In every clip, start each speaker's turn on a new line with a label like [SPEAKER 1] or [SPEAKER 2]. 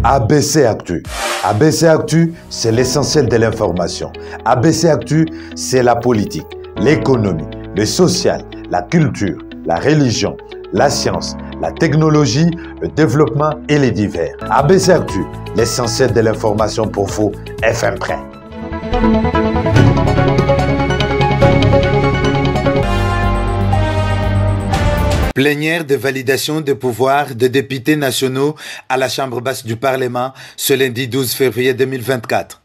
[SPEAKER 1] ABC Actu. ABC Actu, c'est l'essentiel de l'information. ABC Actu, c'est la politique, l'économie, le social, la culture, la religion, la science, la technologie, le développement et les divers. ABC Actu, l'essentiel de l'information pour vous, FM Prêt.
[SPEAKER 2] Plénière de validation des pouvoirs des députés nationaux à la Chambre basse du Parlement ce lundi 12 février 2024.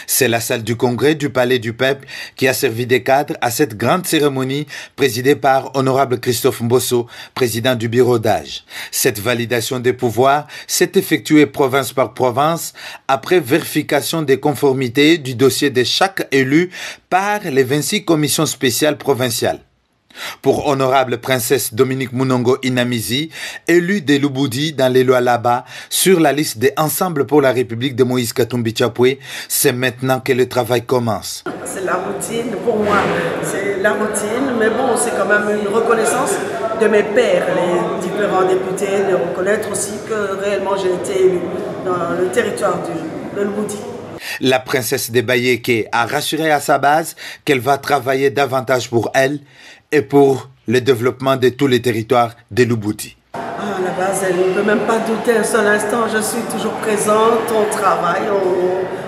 [SPEAKER 2] C'est la salle du congrès du Palais du Peuple qui a servi de cadre à cette grande cérémonie présidée par Honorable Christophe Mbosso, président du bureau d'âge. Cette validation des pouvoirs s'est effectuée province par province après vérification des conformités du dossier de chaque élu par les 26 commissions spéciales provinciales. Pour Honorable Princesse Dominique Munongo Inamizi, élue de Lubudi dans les Lualaba sur la liste des Ensemble pour la République de Moïse Katumbi Chapwe, c'est maintenant que le travail commence.
[SPEAKER 3] C'est la routine, pour moi, c'est la routine, mais bon, c'est quand même une reconnaissance de mes pairs, les différents députés, de reconnaître aussi que réellement j'ai été élu dans le territoire de Lubudi.
[SPEAKER 2] La princesse de Bayeke a rassuré à sa base qu'elle va travailler davantage pour elle et pour le développement de tous les territoires de Lubudi.
[SPEAKER 3] À la base, elle ne peut même pas douter un seul instant. Je suis toujours présente, on travaille,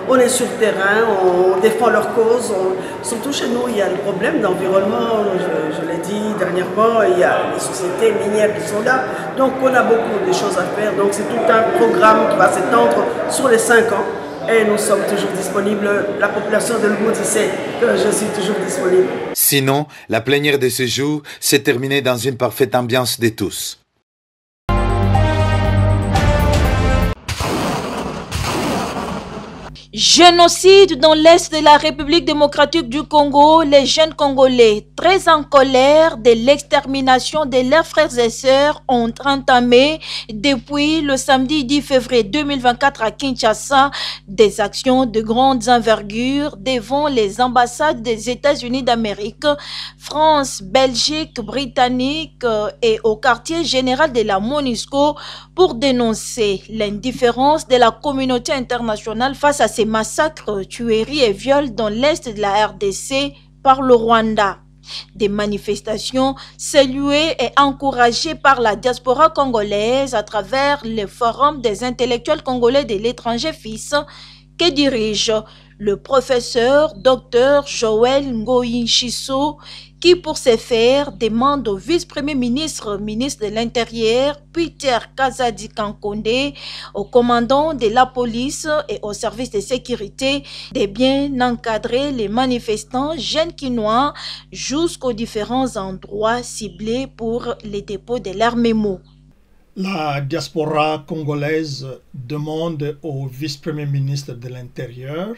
[SPEAKER 3] on est sur le terrain, on défend leur cause. Surtout chez nous, il y a le problème d'environnement. Je l'ai dit dernièrement, il y a les sociétés minières qui sont là. Donc on a beaucoup de choses à faire. Donc c'est tout un programme qui va s'étendre sur les 5 ans. Et nous sommes toujours disponibles. La population de Lubudi sait que je suis toujours disponible.
[SPEAKER 2] Sinon, la plénière de ce jour s'est terminée dans une parfaite ambiance de tous.
[SPEAKER 4] Génocide dans l'Est de la République démocratique du Congo, les jeunes Congolais, très en colère de l'extermination de leurs frères et sœurs, ont entamé depuis le samedi 10 février 2024 à Kinshasa des actions de grande envergure devant les ambassades des États-Unis d'Amérique, France, Belgique, Britannique et au quartier général de la MONUSCO pour dénoncer l'indifférence de la communauté internationale face à ces massacres, tueries et viols dans l'est de la RDC par le Rwanda. Des manifestations saluées et encouragées par la diaspora congolaise à travers le Forum des intellectuels congolais de l'étranger FIS que dirige le professeur Dr Joël Ngoï-Chisso, qui pour ce faire demande au vice-premier ministre, ministre de l'Intérieur, Peter Kazadi Kankonde, au commandant de la police et au service de sécurité de bien encadrer les manifestants jeunes quinois jusqu'aux différents endroits ciblés pour les dépôts de leurs mémos.
[SPEAKER 5] La diaspora congolaise demande au vice-premier ministre de l'Intérieur,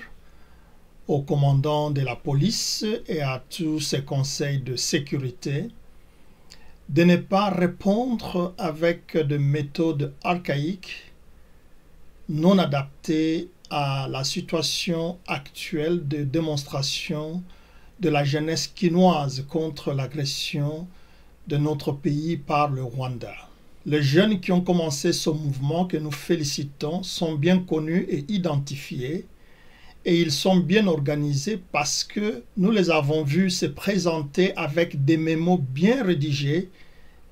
[SPEAKER 5] au commandant de la police et à tous ses conseils de sécurité de ne pas répondre avec des méthodes archaïques non adaptées à la situation actuelle de démonstration de la jeunesse quinoise contre l'agression de notre pays par le Rwanda. Les jeunes qui ont commencé ce mouvement que nous félicitons sont bien connus et identifiés et ils sont bien organisés parce que nous les avons vus se présenter avec des mémos bien rédigés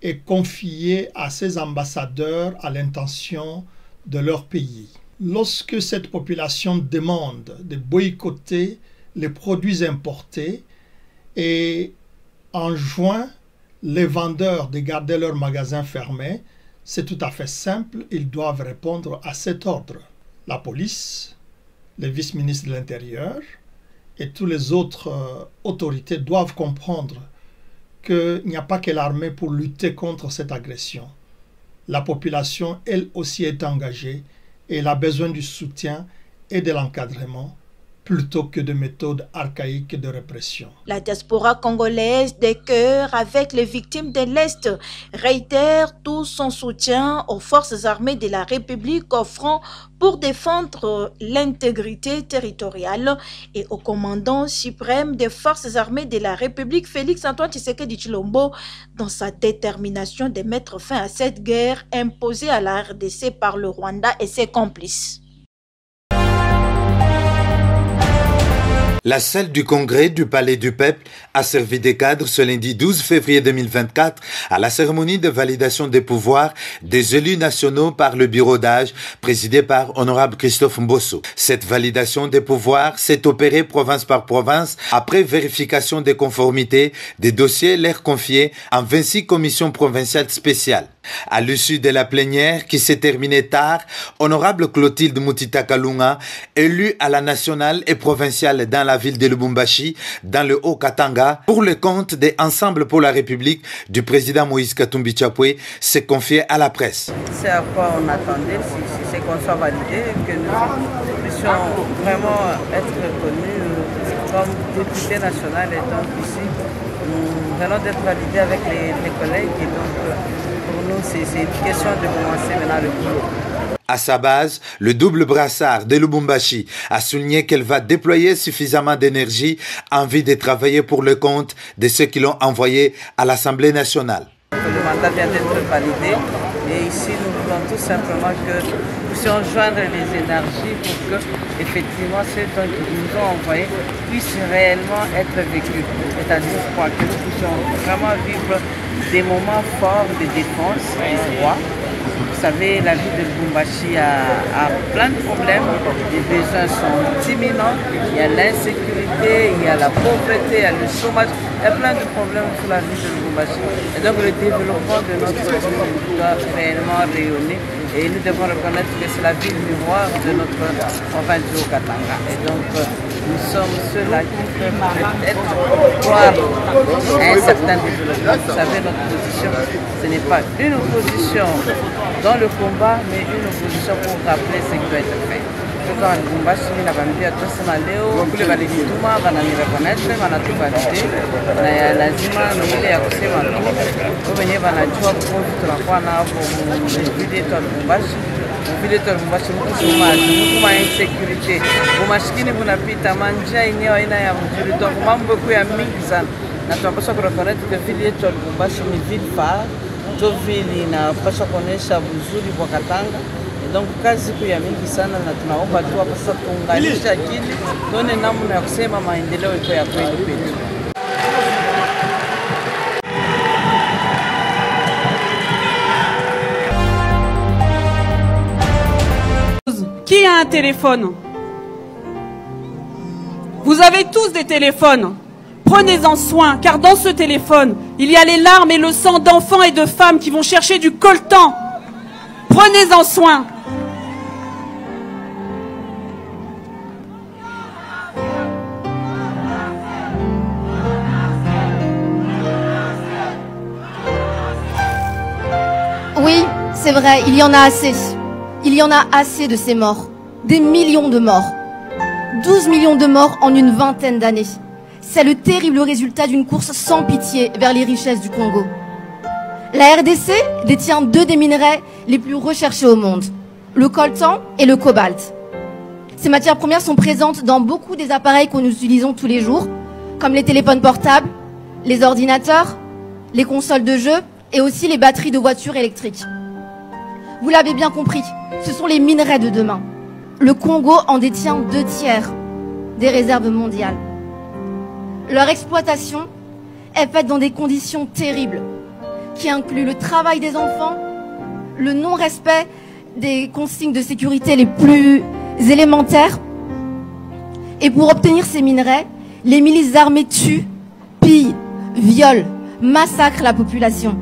[SPEAKER 5] et confiés à ces ambassadeurs à l'intention de leur pays. Lorsque cette population demande de boycotter les produits importés et enjoint les vendeurs de garder leurs magasins fermés, c'est tout à fait simple, ils doivent répondre à cet ordre. La police, le vice-ministre de l'Intérieur et toutes les autres autorités doivent comprendre qu'il n'y a pas que l'armée pour lutter contre cette agression. La population, elle aussi, est engagée et elle a besoin du soutien et de l'encadrement plutôt que de méthodes archaïques de répression.
[SPEAKER 4] La diaspora congolaise des cœurs avec les victimes de l'Est réitère tout son soutien aux forces armées de la République au front pour défendre l'intégrité territoriale et au commandant suprême des forces armées de la République, Félix-Antoine Tshisekedi Tshilombo, dans sa détermination de mettre fin à cette guerre imposée à la RDC par le Rwanda et ses complices.
[SPEAKER 2] La salle du congrès du Palais du Peuple a servi de cadre ce lundi 12 février 2024 à la cérémonie de validation des pouvoirs des élus nationaux par le bureau d'âge présidé par Honorable Christophe Mbosso. Cette validation des pouvoirs s'est opérée province par province après vérification des conformités des dossiers leur confiés en 26 commissions provinciales spéciales. À l'issue de la plénière qui s'est terminée tard, Honorable Clotilde Mutita Kalunga, élue à la nationale et provinciale dans la ville de Lubumbashi, dans le Haut-Katanga, pour le compte des Ensemble pour la République du président Moïse Katumbi Chapwe, s'est confiée à la presse.
[SPEAKER 6] C'est à quoi on attendait, si c'est qu'on soit validé, que nous puissions vraiment être reconnus comme députés nationaux. Et donc ici, nous venons d'être validés avec les collègues. Et donc, pour nous, c'est une question de commencer maintenant le boulot.
[SPEAKER 2] À sa base, le double brassard de Lubumbashi a souligné qu'elle va déployer suffisamment d'énergie en vue de travailler pour le compte de ceux qui l'ont envoyé à l'Assemblée nationale.
[SPEAKER 6] Le mandat vient d'être validé et ici nous voulons tout simplement que nous puissions joindre les énergies pour que effectivement ceux qui nous ont envoyés puissent réellement être vécus. C'est-à-dire que nous puissions vraiment vivre des moments forts de défense des droits. Vous savez, la ville de Lubumbashi a plein de problèmes, les besoins sont imminents, il y a l'insécurité, il y a la pauvreté, il y a le chômage, il y a plein de problèmes sur la ville de Lubumbashi. Et donc le développement de notre ville doit réellement rayonner et nous devons reconnaître que c'est la ville miroir de notre province du Haut-Katanga. Et donc nous sommes ceux-là qui peuvent peut-être voir un certain développement. Vous savez, notre position, ce n'est pas une opposition dans le combat, mais une opposition pour rappeler ce qui doit être fait. Quand Lubumbashi na bambia tosema leo kule walijituma wananirekonete wanatuvalide na lazima ni ile ya kusema tu wenyewe wanajua kwa tunakuwa na hapo vile tu Lubumbashi vile tu Lubumbashi mkuma insecurity umaskini unapita manja eneo aina ya mzuri donc mambo ya mingi sana na tunapaswa kurekonete kwa vile yetu Lubumbashi ni ville phare ndio vile inapaswa kuonesha uzuri wa Katanga. Donc kazi kuu ya mingi sana na tunaomba tu hapa sasa tuunganisha akili tuone namna ya kusema maendeleo iko ya kweli kweli.
[SPEAKER 7] Qui a un téléphone? Vous avez tous des téléphones. Prenez-en soin, car dans ce téléphone, il y a les larmes et le sang d'enfants et de femmes qui vont chercher du coltan. Prenez-en soin.
[SPEAKER 8] Oui, c'est vrai, il y en a assez. Il y en a assez de ces morts. Des millions de morts. 12 millions de morts en une vingtaine d'années. C'est le terrible résultat d'une course sans pitié vers les richesses du Congo. La RDC détient 2 des minerais les plus recherchés au monde, le coltan et le cobalt. Ces matières premières sont présentes dans beaucoup des appareils que nous utilisons tous les jours, comme les téléphones portables, les ordinateurs, les consoles de jeux et aussi les batteries de voitures électriques. Vous l'avez bien compris, ce sont les minerais de demain. Le Congo en détient 2/3 des réserves mondiales. Leur exploitation est faite dans des conditions terribles, qui incluent le travail des enfants, le non-respect des consignes de sécurité les plus élémentaires. Et pour obtenir ces minerais, les milices armées tuent, pillent, violent, massacrent la population.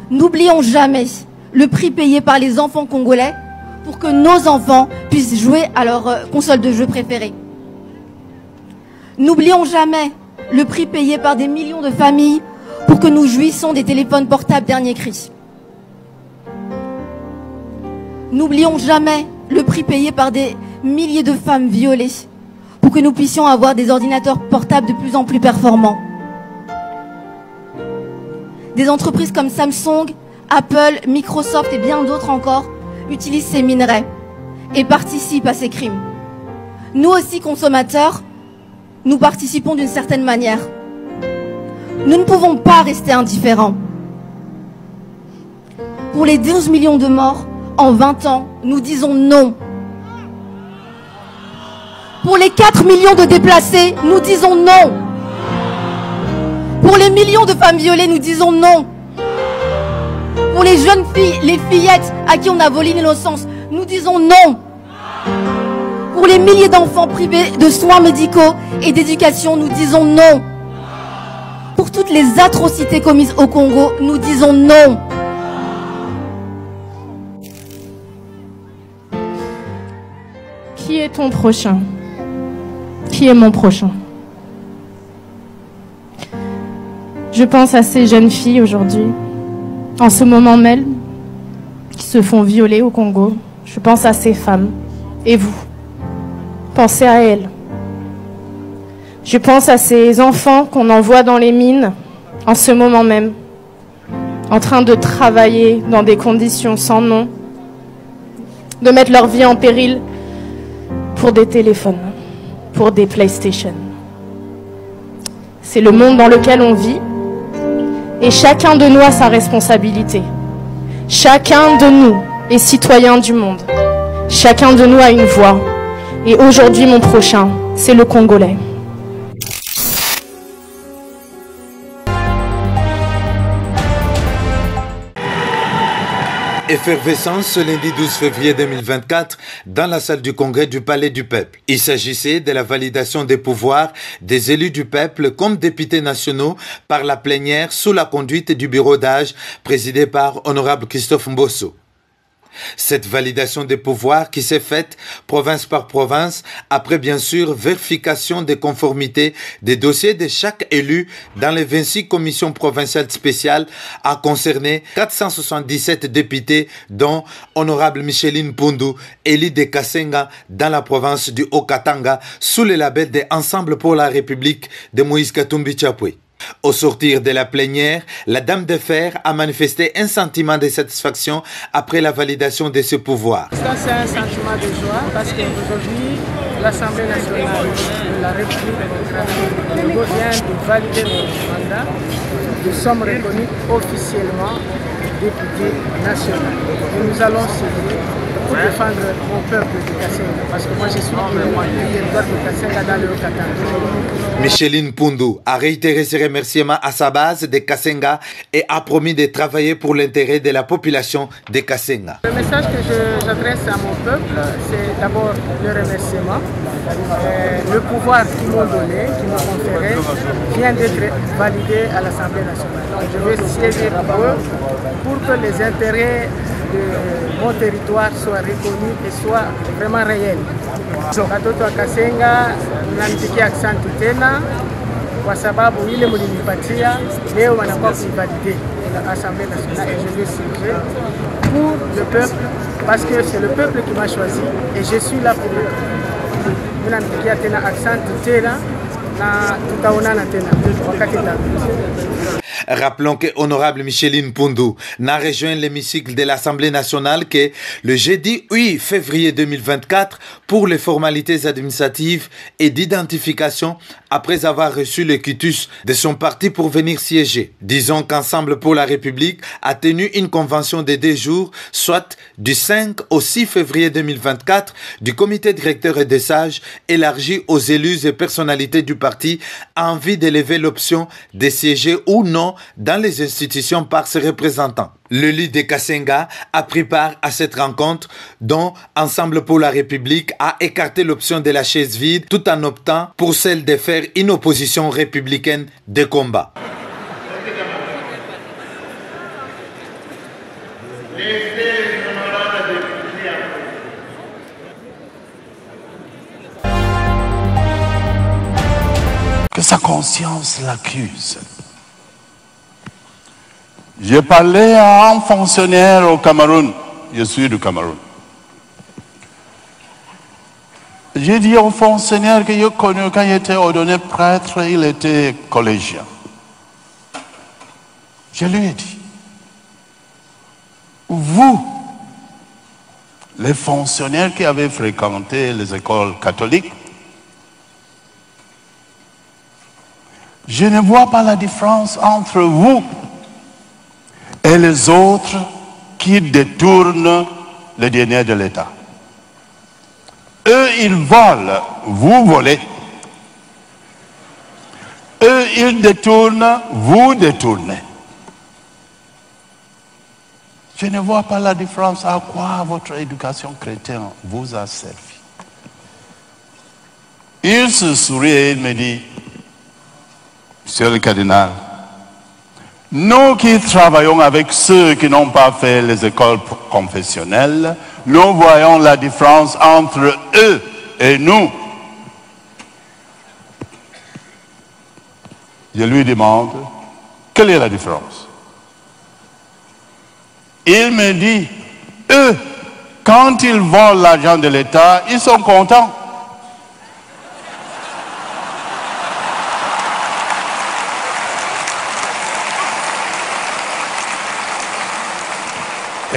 [SPEAKER 8] N'oublions jamais le prix payé par les enfants congolais pour que nos enfants puissent jouer à leur console de jeu préférée. N'oublions jamais le prix payé par des millions de familles pour que nous jouissions des téléphones portables dernier cri. N'oublions jamais le prix payé par des milliers de femmes violées pour que nous puissions avoir des ordinateurs portables de plus en plus performants. Des entreprises comme Samsung, Apple, Microsoft et bien d'autres encore utilisent ces minerais et participent à ces crimes. Nous aussi, consommateurs, nous participons d'une certaine manière. Nous ne pouvons pas rester indifférents. Pour les 12 millions de morts en 20 ans, nous disons non. Pour les 4 millions de déplacés, nous disons non. Pour les millions de femmes violées, nous disons non. Pour les jeunes filles, les fillettes à qui on a volé l'innocence, nous disons non. Pour les milliers d'enfants privés de soins médicaux et d'éducation, nous disons non. Pour toutes les atrocités commises au Congo, nous disons non.
[SPEAKER 9] Qui est ton prochain? Qui est mon prochain? Je pense à ces jeunes filles aujourd'hui, en ce moment même, qui se font violer au Congo. Je pense à ces femmes. Et vous? Pensez à elles. Je pense à ces enfants qu'on envoie dans les mines, en ce moment même, en train de travailler dans des conditions sans nom, de mettre leur vie en péril pour des téléphones, pour des PlayStation. C'est le monde dans lequel on vit et chacun de nous a sa responsabilité. Chacun de nous est citoyen du monde. Chacun de nous a une voix. Et aujourd'hui, mon prochain, c'est le Congolais.
[SPEAKER 2] Effervescence ce lundi 12 février 2024 dans la salle du congrès du Palais du Peuple. Il s'agissait de la validation des pouvoirs des élus du peuple comme députés nationaux par la plénière sous la conduite du bureau d'âge présidé par Honorable Christophe Mbosso. Cette validation des pouvoirs qui s'est faite province par province après bien sûr vérification des conformités des dossiers de chaque élu dans les 26 commissions provinciales spéciales a concerné 477 députés dont Honorable Micheline Mpundu, élu de Kasenga dans la province du Haut-Katanga sous le label de Ensemble pour la République de Moïse Katumbi Chapwe. Au sortir de la plénière, la Dame de Fer a manifesté un sentiment de satisfaction après la validation de ce pouvoir.
[SPEAKER 10] Ça, c'est un sentiment de joie parce qu'aujourd'hui, l'Assemblée nationale de la République du Congo vient de valider notre mandat. Nous sommes reconnus officiellement députés nationaux. Et nous allons s'aider pour défendre mon peuple de Kasenga, parce que moi je suis du territoire de Kasenga dans le Haut-Katanga.
[SPEAKER 2] Micheline Mpundu a réitéré ses remerciements à sa base de Kasenga et a promis de travailler pour l'intérêt de la population de Kasenga.
[SPEAKER 10] Le message que j'adresse à mon peuple, c'est d'abord le remerciement. Le pouvoir qu'ils m'ont donné, qu'ils m'ont conféré, vient d'être validé à l'Assemblée nationale. Donc je vais siéger pour eux pour que les intérêts de mon territoire soient reconnus et soient vraiment réels. Watoto wa Kasenga nampigia asante tena kwa sababu ile mlinipatia leo wanakuwa kuivalide à l'Assemblée nationale et je vais siéger pour le peuple parce que c'est le peuple qui m'a choisi et je suis là pour le peuple. Nampigia tena asante tena na tutaonana tena wakati tatu.
[SPEAKER 2] Rappelons que Honorable Micheline Mpundu n'a rejoint l'hémicycle de l'Assemblée nationale que le jeudi 8 février 2024 pour les formalités administratives et d'identification après avoir reçu le quitus de son parti pour venir siéger. Disons qu'Ensemble pour la République a tenu une convention de 2 jours, soit du 5 au 6 février 2024 du comité directeur et des sages élargi aux élus et personnalités du parti a envie d'élever l'option de siéger ou non dans les institutions par ses représentants. L'élu de Kasenga a pris part à cette rencontre dont Ensemble pour la République a écarté l'option de la chaise vide tout en optant pour celle de faire une opposition républicaine de combat.
[SPEAKER 11] Que sa conscience l'accuse. J'ai parlé à un fonctionnaire au Cameroun. Je suis du Cameroun. Je J'ai dit au fonctionnaire que j'ai connu quand il était ordonné prêtre, il était collégien. Je lui ai dit, vous, les fonctionnaires qui avaient fréquenté les écoles catholiques, je ne vois pas la différence entre vous et les autres qui détournent le denier de l'État. Eux, ils volent, vous volez. Eux, ils détournent, vous détournez. Je ne vois pas la différence à quoi votre éducation chrétienne vous a servi. Il se sourit et il me dit, Monsieur le cardinal, nous qui travaillons avec ceux qui n'ont pas fait les écoles confessionnelles, nous voyons la différence entre eux et nous. Je lui demande, quelle est la différence? Il me dit, eux, quand ils volent l'argent de l'État, ils sont contents.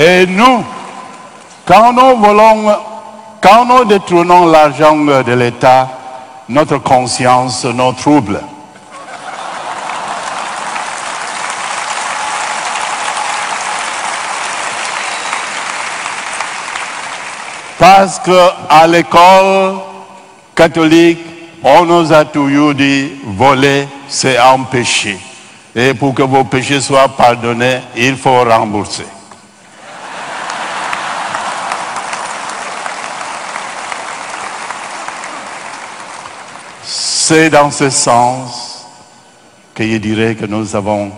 [SPEAKER 11] Et nous, quand nous détournons l'argent de l'État, notre conscience nous trouble. Parce qu'à l'école catholique, on nous a toujours dit, voler, c'est un péché. Et pour que vos péchés soient pardonnés, il faut rembourser. C'est dans ce sens que je dirais que nous avons,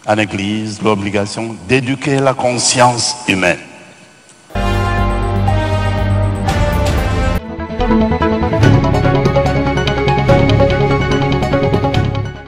[SPEAKER 11] en Église, l'obligation d'éduquer la conscience humaine.